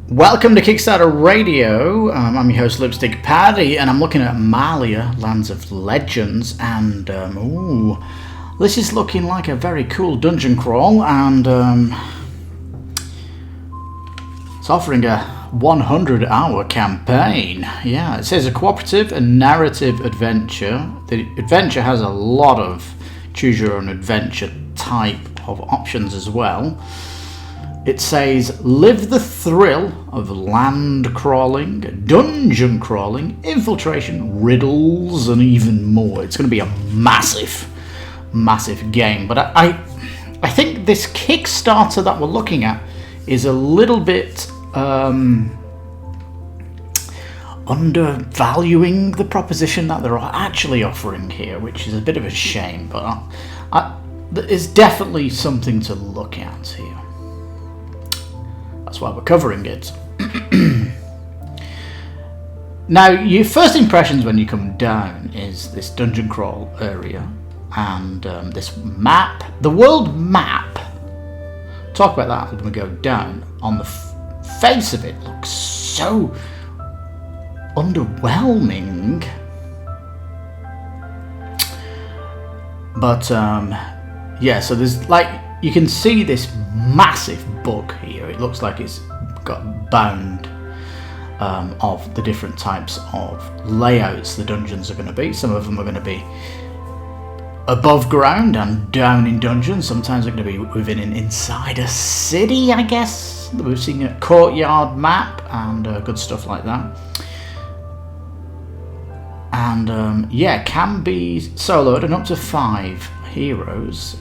Welcome to Kickstarter Radio. I'm your host Lipstickpaddy, and I'm looking at Malhya, Lands of Legends, and this is looking like a very cool dungeon crawl, and it's offering a 100-hour campaign. Yeah, it says a cooperative and narrative adventure. The adventure has a lot of choose your own adventure type of options as well. It says, live the thrill of land crawling, dungeon crawling, infiltration, riddles, and even more. It's going to be a massive game. But I think this Kickstarter that we're looking at is a little bit undervaluing the proposition that they're actually offering here, which is a bit of a shame. But there's definitely something to look at here. That's why we're covering it. Now, your first impressions when you come down is this dungeon crawl area and this map. The world map, talk about that when we go down. On the face of it, looks so underwhelming. But yeah, so there's like, you can see this massive book here. It looks like it's got bound of the different types of layouts the dungeons are going to be. Some of them are going to be above ground and down in dungeons. Sometimes they're going to be within and inside a city, I guess. We've seen a courtyard map and good stuff like that. And yeah, can be soloed and up to 5 heroes.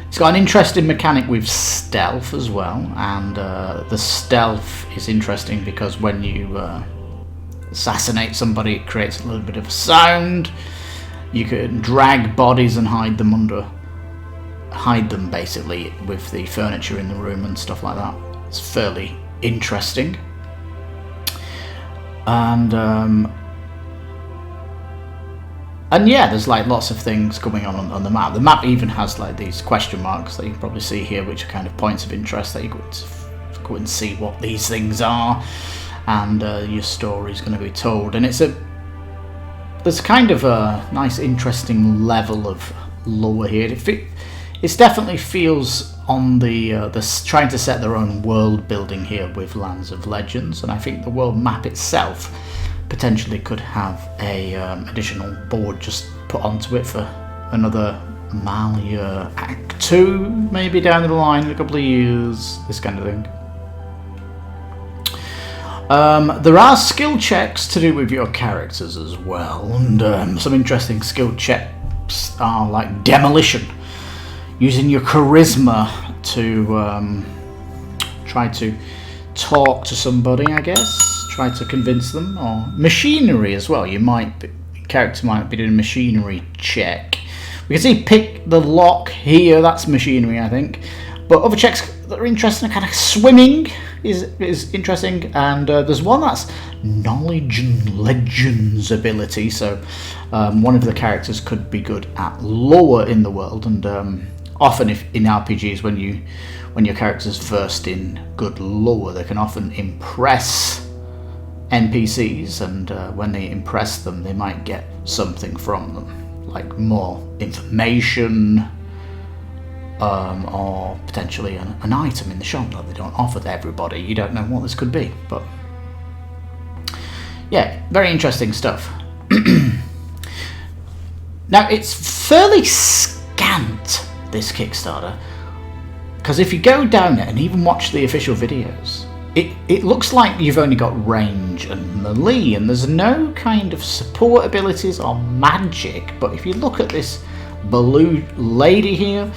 It's got an interesting mechanic with stealth as well, and the stealth is interesting because when you assassinate somebody, it creates a little bit of sound. You can drag bodies and hide them basically with the furniture in the room and stuff like that. It's fairly interesting. And yeah, there's like lots of things going on the map. The map even has like these question marks that you can probably see here, which are kind of points of interest that you could go and see what these things are, and your story is going to be told. And there's kind of a nice, interesting level of lore here. It definitely feels on the trying to set their own world building here with Lands of Legends, and I think the world map itself potentially could have a additional board just put onto it for another Malhya Act 2, maybe down the line in a couple of years, this kind of thing. There are skill checks to do with your characters as well, and some interesting skill checks are like demolition, using your charisma to try to talk to somebody, I guess. Try to convince them, or machinery as well. Character might be doing a machinery check. We can see pick the lock here. That's machinery, I think. But other checks that are interesting, kind of swimming is interesting, and there's one that's knowledge and legends ability. So one of the characters could be good at lore in the world, and often if in RPGs when your character's versed in good lore, they can often impress NPCs, and when they impress them, they might get something from them, like more information, or potentially an item in the shop that they don't offer to everybody. You don't know what this could be, but yeah, very interesting stuff. Now, it's fairly scant, this Kickstarter, because if you go down it and even watch the official videos, it looks like you've only got range and melee, and there's no kind of support abilities or magic. But if you look at this blue lady here,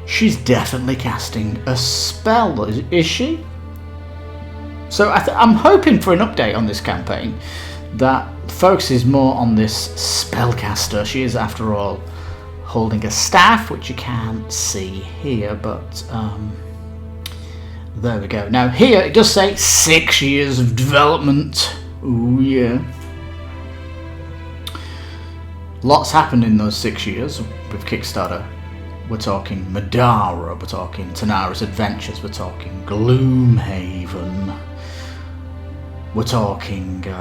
she's definitely casting a spell, is she? So I'm hoping for an update on this campaign that focuses more on this spellcaster. She is, after all, holding a staff, which you can't see here, but there we go. Now here it does say 6 years of development. Ooh yeah. Lots happened in those 6 years with Kickstarter. We're talking Madara, we're talking Tanara's Adventures, we're talking Gloomhaven, We're talking, do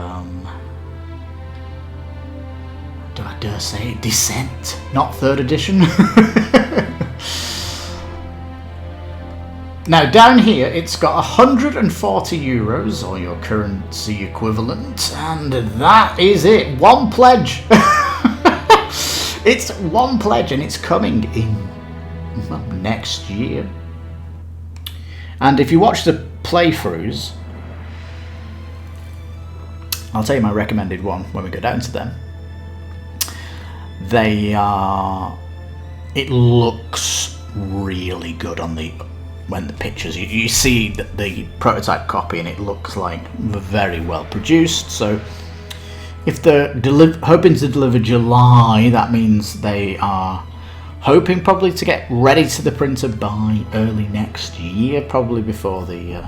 I dare say it? Descent, not 3rd edition. Now down here it's got 140 euros, or your currency equivalent, and that is it. One pledge. It's one pledge, and it's coming in next year. And if you watch the playthroughs, I'll tell you my recommended one when we go down to them. They are, it looks really good on the, when the pictures, you see the prototype copy, and it looks like very well produced. So if they're hoping to deliver July, that means they are hoping probably to get ready to the printer by early next year, probably before the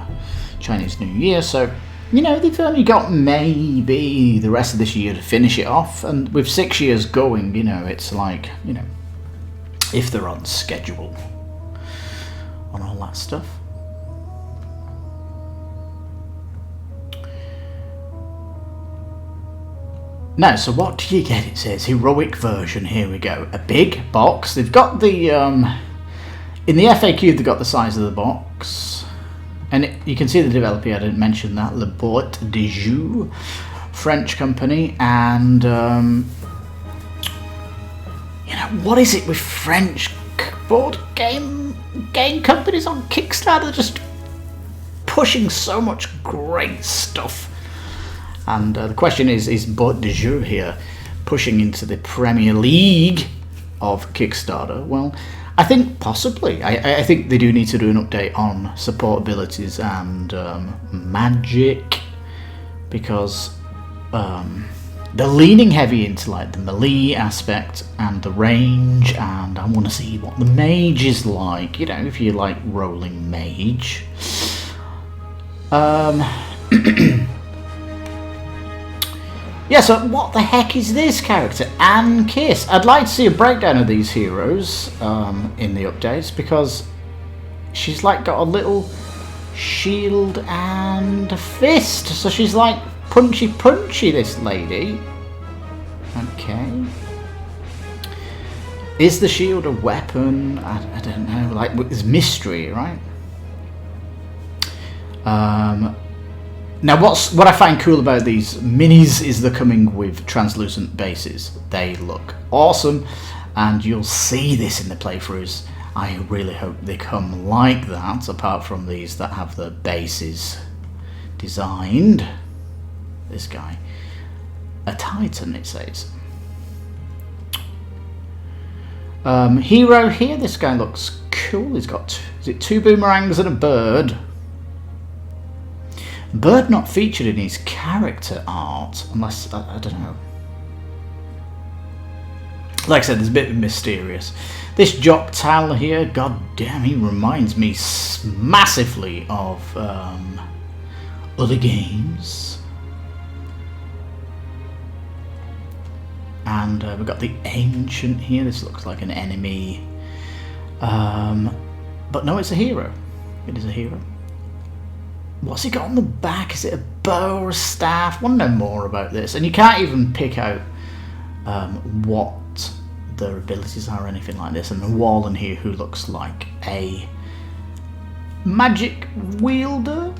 Chinese New Year. So, you know, they've only got maybe the rest of this year to finish it off, and with 6 years going, you know, it's like, you know, if they're on schedule on all that stuff. Now, so what do you get? It says heroic version. Here we go. A big box. They've got the in the FAQ they've got the size of the box, and you can see the developer. I didn't mention that. Le Boîte de Jeux, French company, and you know, what is it with French board game companies on Kickstarter? They're just pushing so much great stuff. And the question is Boîte de Jeux here pushing into the Premier League of Kickstarter? Well, I think possibly. I think they do need to do an update on support abilities and magic, because they're leaning heavy into like the melee aspect and the range, and I want to see what the mage is like, you know, if you like rolling mage. Yeah, so what the heck is this character? Anne Kiss. I'd like to see a breakdown of these heroes in the updates, because she's like got a little shield and a fist. So she's like punchy, this lady. Okay. Is the shield a weapon? I don't know. Like, there's mystery, right? Now, what I find cool about these minis is they're coming with translucent bases. They look awesome, and you'll see this in the playthroughs. I really hope they come like that, apart from these that have the bases designed. This guy. A Titan, it says. Hero here, this guy looks cool. He's got, is it 2 boomerangs and a bird? Bird not featured in his character art, unless, I don't know. Like I said, there's a bit mysterious. This Jock Tal here, god damn, he reminds me massively of other games. And we've got the Ancient here. This looks like an enemy. But no, it's a hero. It is a hero. What's he got on the back? Is it a bow or a staff? I want to know more about this. And you can't even pick out what their abilities are or anything like this. And the wall in here who looks like a magic wielder.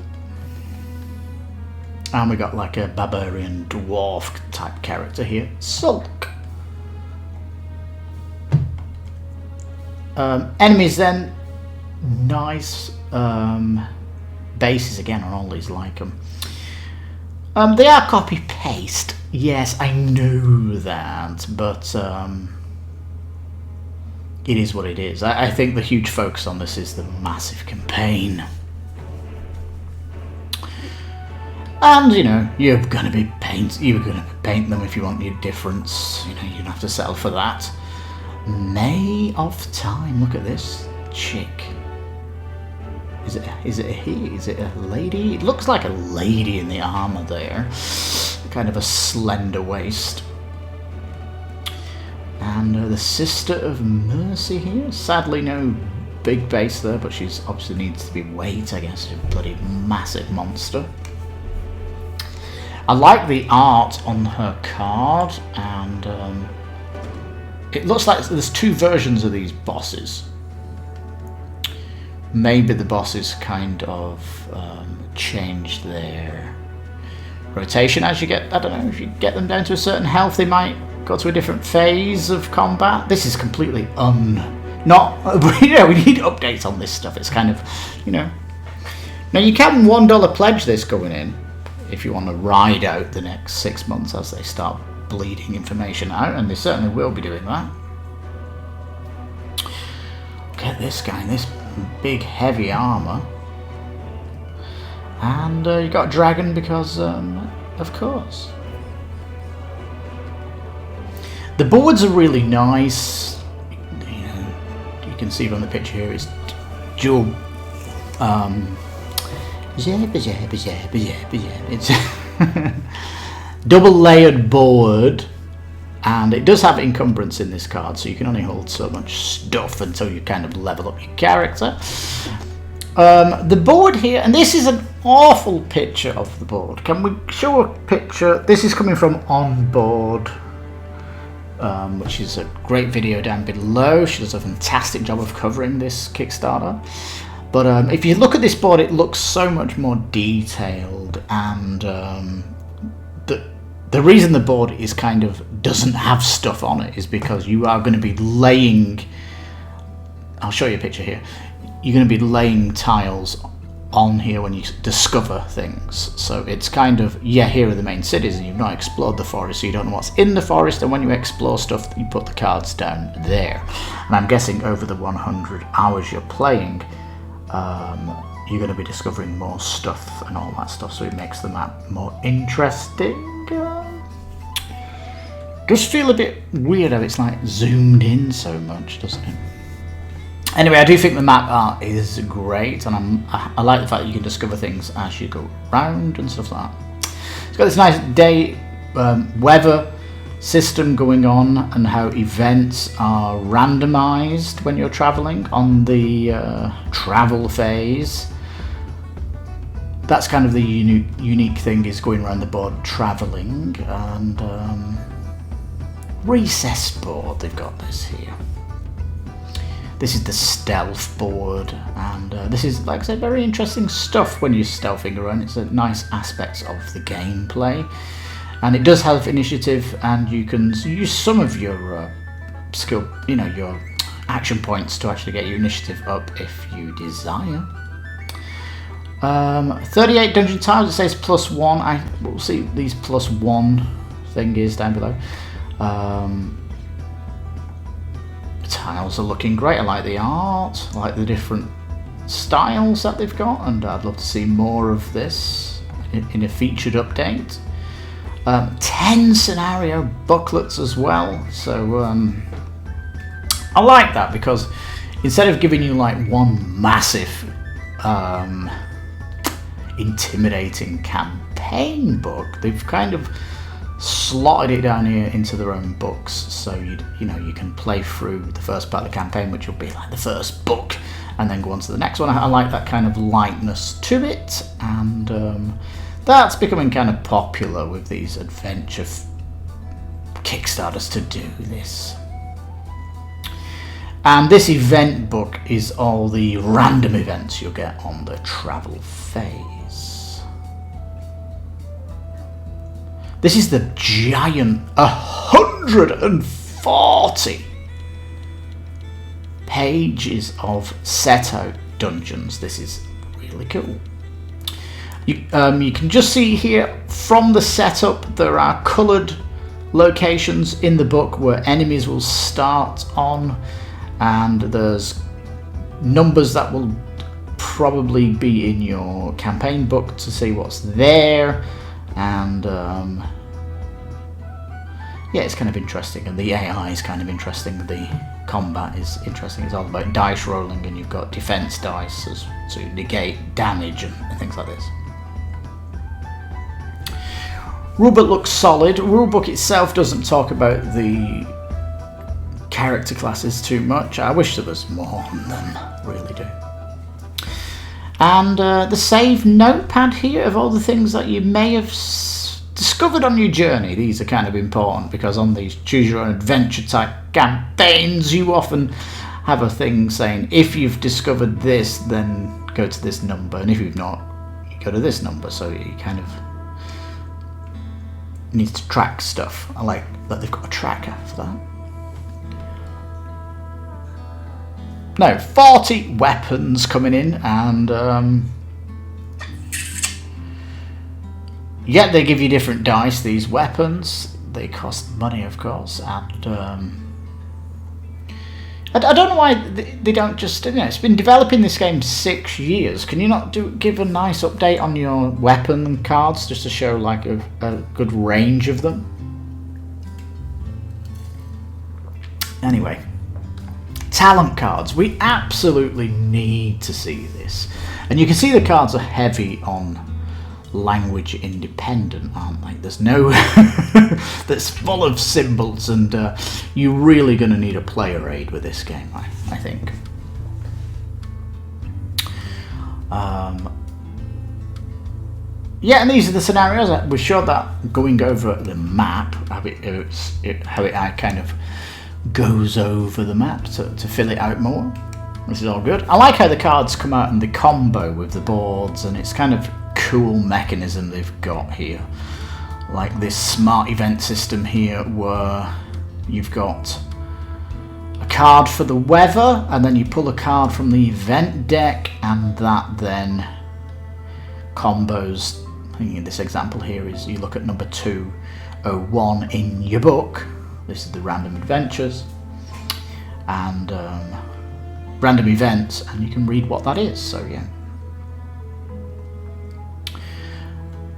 And we got like a barbarian dwarf type character here. Sulk. Enemies then. Nice. Bases again on all these, like them. They are copy paste. Yes, I know that, but it is what it is. I think the huge focus on this is the massive campaign. And you know, you're gonna paint them if you want your difference. You know, you don't have to settle for that. May of Time. Look at this chick. Is it a he? Is it a lady? It looks like a lady in the armor there. Kind of a slender waist. And the Sister of Mercy here. Sadly, no big base there, but she's obviously needs to be weight, I guess. She's a bloody massive monster. I like the art on her card, and it looks like there's 2 versions of these bosses. Maybe the bosses kind of change their rotation as you get, I don't know, if you get them down to a certain health, they might go to a different phase of combat. This is completely not, you know, we need updates on this stuff. It's kind of, you know. Now you can $1 pledge this going in if you want to ride out the next 6 months as they start bleeding information out, and they certainly will be doing that. Look at this guy, this big heavy armor. And you got a dragon because, of course. The boards are really nice. You know, you can see from the picture here, it's dual. It's double layered board, and it does have encumbrance in this card, so you can only hold so much stuff until you kind of level up your character. The board here, and this is an awful picture of the board. Can we show a picture? This is coming from Onboard, which is a great video down below. She does a fantastic job of covering this Kickstarter. But if you look at this board, it looks so much more detailed, and the reason the board is kind of doesn't have stuff on it is because you are going to be laying, I'll show you a picture here, you're going to be laying tiles on here when you discover things. So it's kind of, yeah, here are the main cities, and you've not explored the forest, so you don't know what's in the forest, and when you explore stuff, you put the cards down there. And I'm guessing over the 100 hours you're playing, you're going to be discovering more stuff and all that stuff, so it makes the map more interesting. Does feel a bit weird how it's like zoomed in so much, doesn't it? Anyway, I do think the map art is great, and I like the fact that you can discover things as you go round and stuff like that. It's got this nice day weather system going on, and how events are randomized when you're traveling on the travel phase. That's kind of the unique thing, is going around the board traveling. And recess board, they've got this here. This is the stealth board, and this is, like I said, very interesting stuff when you're stealthing around. It's a nice aspect of the gameplay. And it does have initiative, and you can use some of your skill, you know, your action points to actually get your initiative up if you desire. 38 dungeon tiles, it says +1. We'll see these +1 thing is down below. Tiles are looking great. I like the art, I like the different styles that they've got, and I'd love to see more of this in a featured update. 10 scenario booklets as well, so I like that, because instead of giving you like one massive intimidating campaign book, they've kind of slotted it down here into their own books, so you know you can play through the first part of the campaign, which will be like the first book, and then go on to the next one. I like that kind of lightness to it, and that's becoming kind of popular with these adventure Kickstarters to do this. And this event book is all the random events you'll get on the travel phase. This is the giant 140 pages of set out dungeons. This is really cool. You can just see here from the setup, there are coloured locations in the book where enemies will start on, and there's numbers that will probably be in your campaign book to see what's there, and yeah, it's kind of interesting, and the AI is kind of interesting, the combat is interesting. It's all about dice rolling, and you've got defense dice to negate damage and things like this. Rulebook looks solid. Rulebook itself doesn't talk about the character classes too much. I wish there was more on them, really do. And the save notepad here of all the things that you may have discovered on your journey, these are kind of important, because on these choose your own adventure type campaigns, you often have a thing saying, if you've discovered this, then go to this number, and if you've not, you go to this number. So you kind of need to track stuff. I like that they've got a tracker for that. Now, 40 weapons coming in, and yeah, they give you different dice, these weapons. They cost money, of course, and I don't know why they don't just, it's been developing this game 6 years. Can you not give a nice update on your weapon cards, just to show like a good range of them? Anyway, talent cards. We absolutely need to see this. And you can see the cards are heavy on language independent, aren't they? There's no that's full of symbols, and you're really going to need a player aid with this game, I think. Yeah, and these are the scenarios. We showed that going over the map, how it kind of goes over the map to fill it out more. This is all good. I like how the cards come out and they combo with the boards, and it's kind of cool mechanism they've got here, like this smart event system here, where you've got a card for the weather, and then you pull a card from the event deck, and that then combos. I think in this example here is you look at number 201 in your book. This is the random adventures and random events, and you can read what that is. So yeah.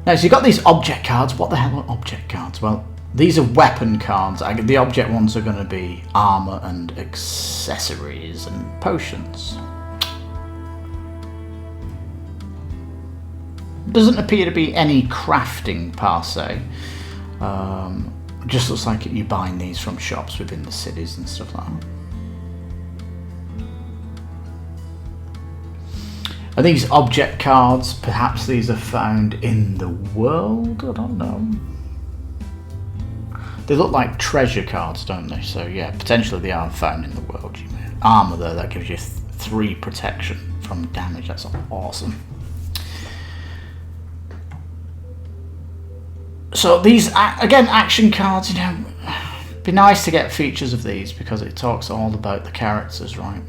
Now, so you've got these object cards. What the hell are object cards? Well, these are weapon cards. The object ones are going to be armor and accessories and potions. Doesn't appear to be any crafting per se. Just looks like you're buying these from shops within the cities and stuff like that. Are these object cards? Perhaps these are found in the world? I don't know. They look like treasure cards, don't they? So yeah, potentially they are found in the world. Armor though, that gives you 3 protection from damage. That's awesome. So these, again, action cards, be nice to get features of these, because it talks all about the characters, right?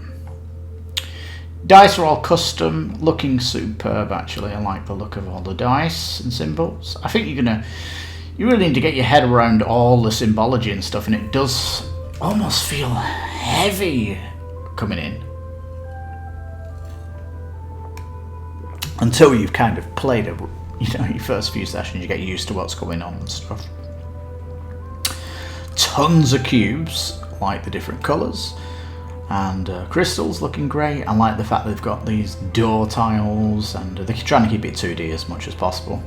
Dice are all custom, looking superb actually. I like the look of all the dice and symbols. I think you really need to get your head around all the symbology and stuff, and it does almost feel heavy coming in. Until you've kind of played your first few sessions, you get used to what's going on and stuff. Tons of cubes, like the different colours. And crystals looking great. I like the fact they've got these door tiles, and they're trying to keep it 2D as much as possible.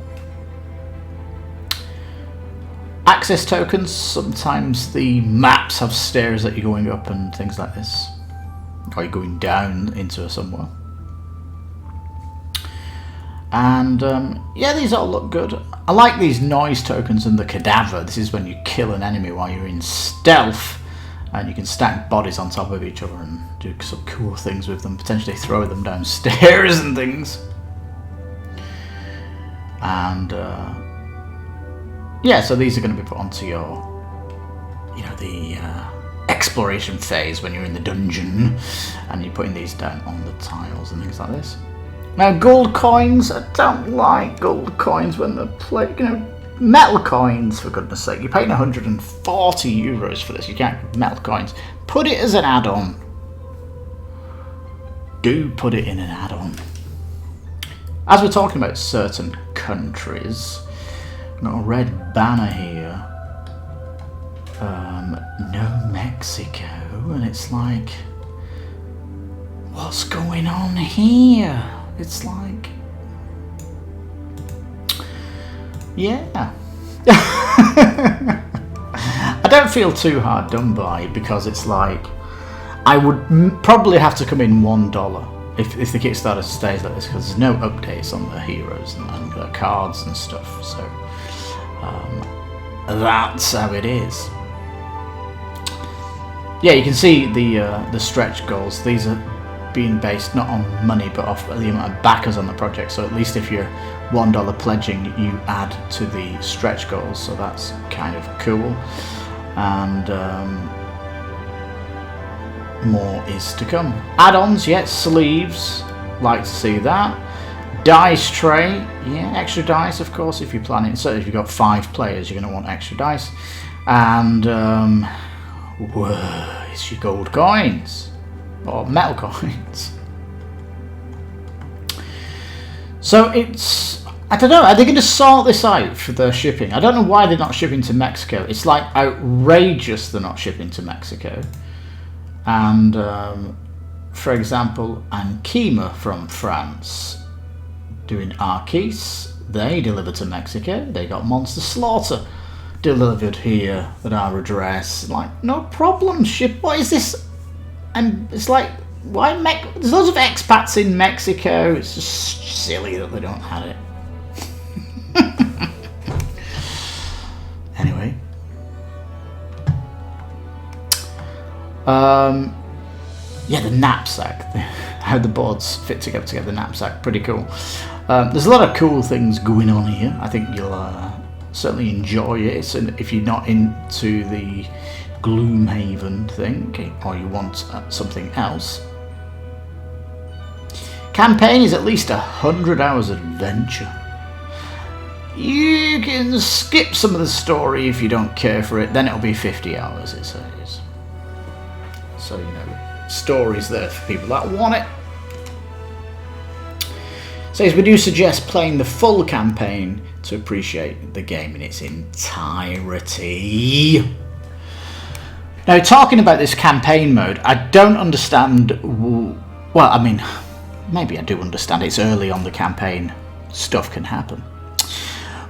Access tokens. Sometimes the maps have stairs that you're going up and things like this, or you're going down into somewhere. And yeah, these all look good. I like these noise tokens and the cadaver. This is when you kill an enemy while you're in stealth. And you can stack bodies on top of each other and do some cool things with them, potentially throw them downstairs and things. And yeah, so these are going to be put onto your, the exploration phase when you're in the dungeon, and you're putting these down on the tiles and things like this. Now, gold coins. I don't like gold coins when they're played. Metal coins, for goodness sake. You're paying €140 for this. You can't get metal coins. Put it as an add-on. Do put it in an add-on. As we're talking about certain countries, I've got a red banner here. No Mexico. And it's like, what's going on here? It's like, yeah. I don't feel too hard done by it, because it's like, I would probably have to come in $1 if the Kickstarter stays like this, because there's no updates on the heroes and the cards and stuff. So That's how it is. Yeah, you can see the stretch goals. These are being based not on money but off the amount of backers on the project. So at least if you're $1 pledging, you add to the stretch goals. So that's kind of cool. And more is to come. Add-ons, yes, sleeves. Like to see that. Dice tray, yeah, extra dice, of course, if you're planning. So if you've got 5 players, you're going to want extra dice. And it's your gold coins or metal coins. So it's, I don't know, are they going to sort this out for their shipping? I don't know why they're not shipping to Mexico. It's like outrageous they're not shipping to Mexico. And for example, Ankima from France doing Arquis, they deliver to Mexico. They got Monster Slaughter delivered here at our address. Like, no problem, ship. What is this? And it's like, why there's loads of expats in Mexico. It's just silly that they don't have it. Anyway. Yeah, the knapsack. How the boards fit together the knapsack. Pretty cool. There's a lot of cool things going on here. I think you'll certainly enjoy it. And if you're not into the Gloomhaven thing, or you want something else, campaign is at least 100 hours adventure. You can skip some of the story if you don't care for it. Then it'll be 50 hours, it says. So, you know, story's there for people that want it. Says we do suggest playing the full campaign to appreciate the game in its entirety. Now, talking about this campaign mode, I don't understand. Well, I mean, maybe I do understand. It's early on the campaign, stuff can happen.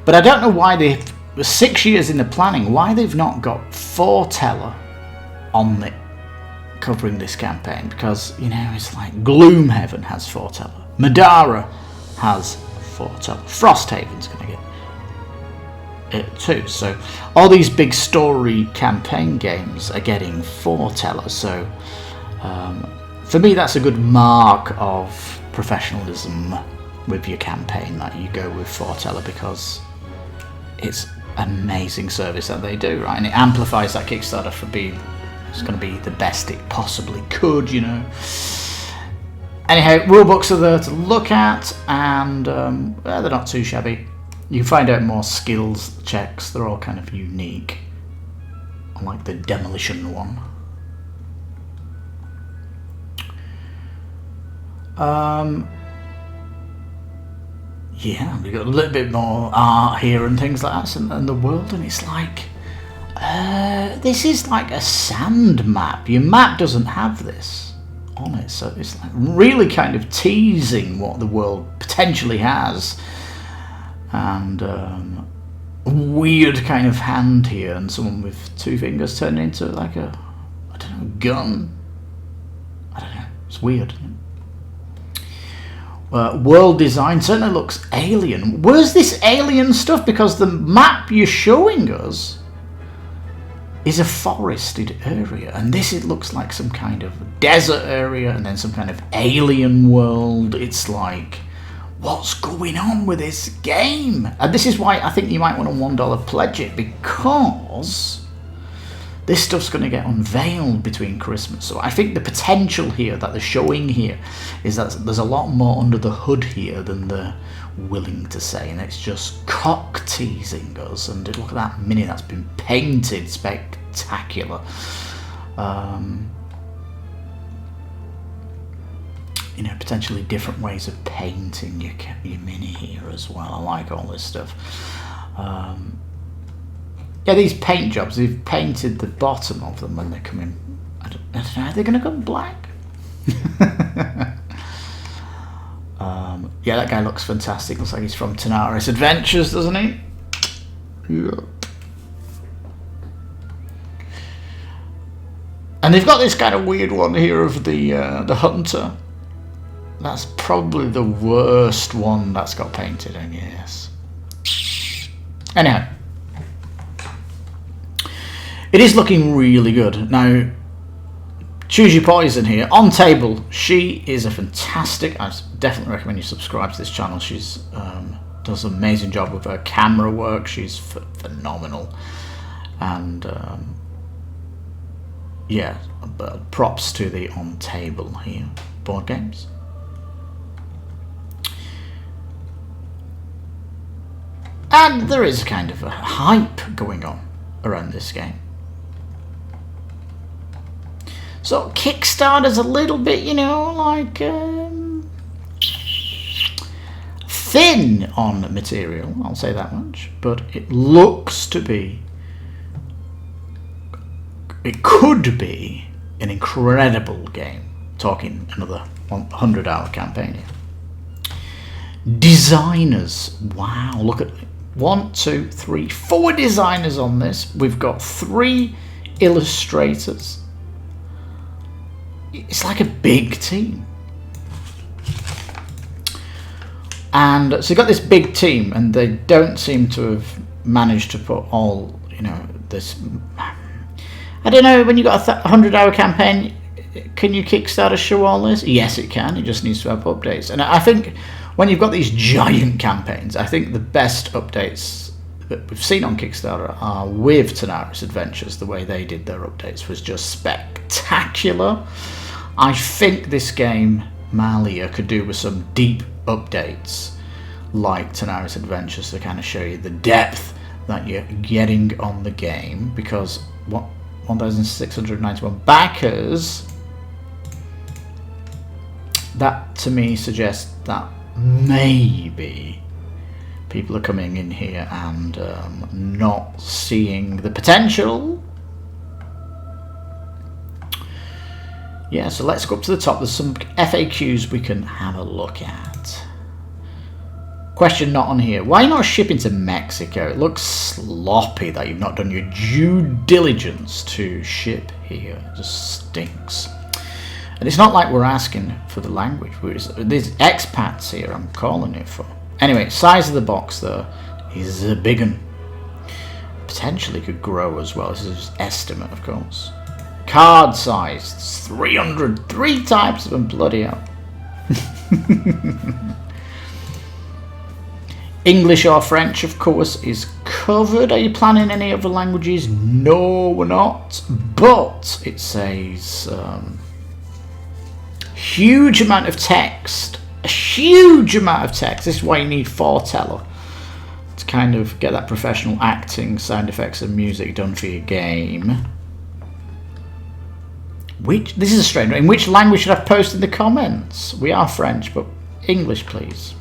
But I don't know why they've 6 years in the planning. Why they've not got Foreteller on the covering this campaign? Because, you know, it's like Gloomhaven has Foreteller, Madara has Foreteller, Frosthaven's going to get it too. So all these big story campaign games are getting Foreteller. So for me, that's a good mark of professionalism with your campaign, that you go with Foreteller, because it's amazing service that they do, right? And it amplifies that Kickstarter for being, it's going to be the best it possibly could, you know. Anyhow, rulebooks are there to look at, and they're not too shabby. You can find out more skills checks. They're all kind of unique. Unlike the demolition one. Yeah, we've got a little bit more art here and things like that in the world, and it's like, this is like a sand map. Your map doesn't have this on it, so it's like really kind of teasing what the world potentially has. And weird kind of hand here, and someone with 2 fingers turning into like a, I don't know, gun. I don't know, it's weird. World design certainly looks alien. Where's this alien stuff? Because the map you're showing us is a forested area, and this, it looks like some kind of desert area and then some kind of alien world. It's like, what's going on with this game? And this is why I think you might want to $1 pledge it, because this stuff's going to get unveiled between Christmas. So I think the potential here that they're showing here is that there's a lot more under the hood here than they're willing to say, and it's just cock teasing us. And look at that mini that's been painted spectacular. You know, potentially different ways of painting your mini here as well. I like all this stuff. Yeah, these paint jobs, they've painted the bottom of them when they come in. I don't know, are they going to go black? Yeah, that guy looks fantastic. Looks like he's from Tanaris Adventures, doesn't he? Yeah. And they've got this kind of weird one here of the hunter. That's probably the worst one that's got painted, I guess. Anyhow, It is looking really good. Now, Choose Your Poison here. On Table, she is a fantastic... I definitely recommend you subscribe to this channel. She's does an amazing job with her camera work. She's phenomenal. And, yeah, props to the On Table here. Board games. And there is kind of a hype going on around this game. So Kickstarter's a little bit, you know, like thin on material, I'll say that much, but it looks to be, it could be an incredible game. Talking another 100-hour campaign here. Designers, wow, look at 1, 2, 3, 4 designers on this. We've got 3 illustrators. It's like a big team. And so you've got this big team, and they don't seem to have managed to put all, you know, this... I don't know, when you've got a 100-hour campaign, can you Kickstarter show all this? Yes, it can. It just needs to have updates. And I think when you've got these giant campaigns, I think the best updates that we've seen on Kickstarter are with Tanaris Adventures. The way they did their updates was just spectacular. I think this game, Malhya, could do with some deep updates like Tanaris Adventures to kind of show you the depth that you're getting on the game, because 1,691 backers, that to me suggests that maybe people are coming in here and not seeing the potential. Yeah, so let's go up to the top. There's some FAQs we can have a look at. Question not on here. Why not shipping to Mexico? It looks sloppy that you've not done your due diligence to ship here. It just stinks. And it's not like we're asking for the language. There's expats here I'm calling it for. Anyway, size of the box though is a big one. Potentially could grow as well. This is just estimate, of course. Card size, 300, 3 types of them, bloody hell. English or French, of course, is covered. Are you planning any other languages? No, we're not. But it says huge amount of text. A huge amount of text. This is why you need Foreteller to kind of get that professional acting, sound effects, and music done for your game. This is a strange one. In which language should I post in the comments? We are French, but English, please.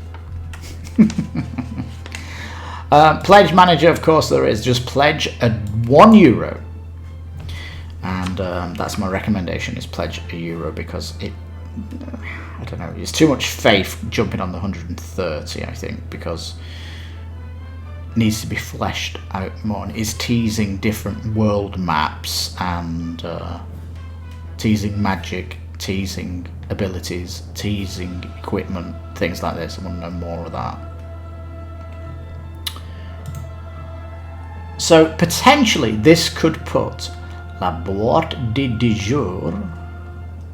Pledge manager, of course, there is. Just pledge €1, and that's my recommendation. Is pledge €1 because it. I don't know. It's too much faith jumping on the 130. I think because it needs to be fleshed out more. And it's teasing different world maps and. Teasing magic, teasing abilities, teasing equipment, things like this. I want to know more of that. So potentially this could put La Boîte de Jour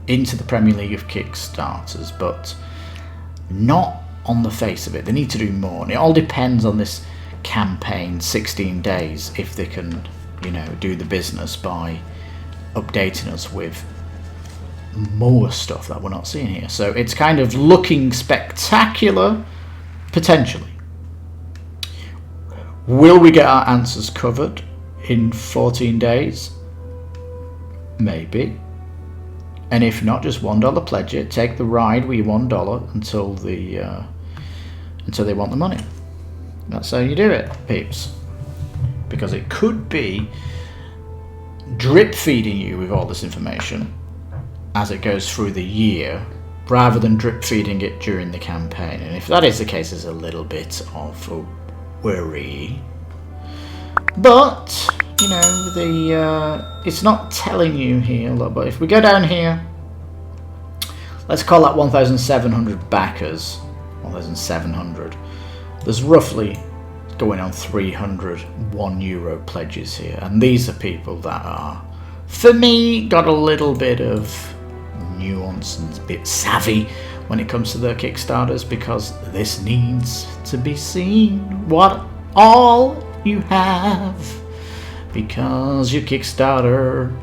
into the Premier League of Kickstarters, but not on the face of it. They need to do more. And it all depends on this campaign, 16 days, if they can, you know, do the business by updating us with more stuff that we're not seeing here. So it's kind of looking spectacular, potentially. Will we get our answers covered in 14 days? Maybe. And if not, just $1 pledge it. Take the ride with your $1 until they want the money. That's how you do it, peeps. Because it could be drip feeding you with all this information as it goes through the year, rather than drip feeding it during the campaign. And if that is the case, there's a little bit of a worry. But you know, it's not telling you here. But if we go down here, let's call that 1,700 backers. 1,700. There's roughly going on 301 euro pledges here, and these are people that are, for me, got a little bit of nuance and a bit savvy when it comes to their Kickstarters, because this needs to be seen what all you have, because your Kickstarter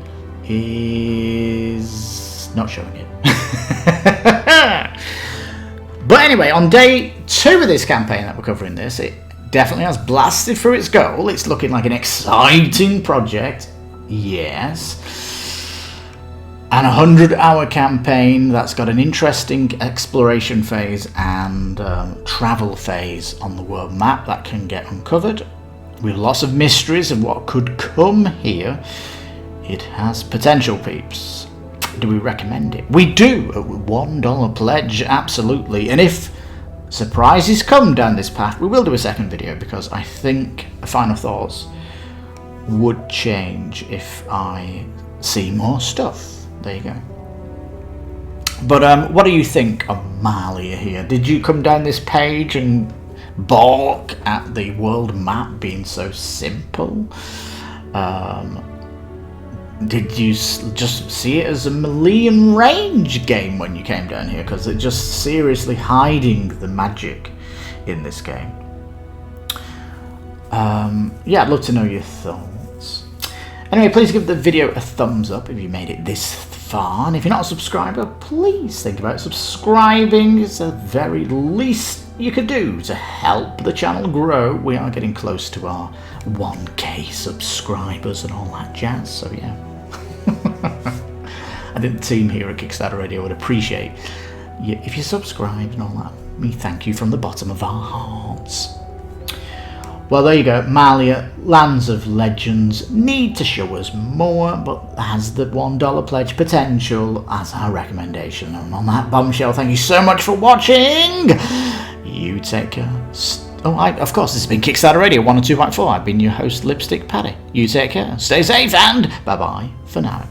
is not showing it. But anyway, on day 2 of this campaign that we're covering this, it definitely has blasted through its goal. It's looking like an exciting project, yes. And a 100-hour campaign that's got an interesting exploration phase and travel phase on the world map that can get uncovered, with lots of mysteries of what could come here. It has potential, peeps. Do we recommend it? We do, at $1 pledge, absolutely. And if surprises come down this path, we will do a second video, because I think final thoughts would change if I see more stuff. There you go. But what do you think of Malhya here? Did you come down this page and balk at the world map being so simple? Did you just see it as a Malhyan range game when you came down here? Because it's just seriously hiding the magic in this game. Yeah, I'd love to know your thoughts. Anyway, please give the video a thumbs up if you made it this far. And if you're not a subscriber, please think about subscribing. It's the very least you could do to help the channel grow. We are getting close to our 1k subscribers and all that jazz, so yeah. I think the team here at Kickstarter Radio would appreciate you if you subscribe and all that. We thank you from the bottom of our hearts. Well, there you go. Malhya, Lands of Legends, need to show us more, but has the $1 pledge potential as our recommendation. And on that bombshell, thank you so much for watching. You take care. Of course, this has been Kickstarter Radio 102.4. I've been your host, Lipstickpaddy. You take care. Stay safe, and bye-bye for now.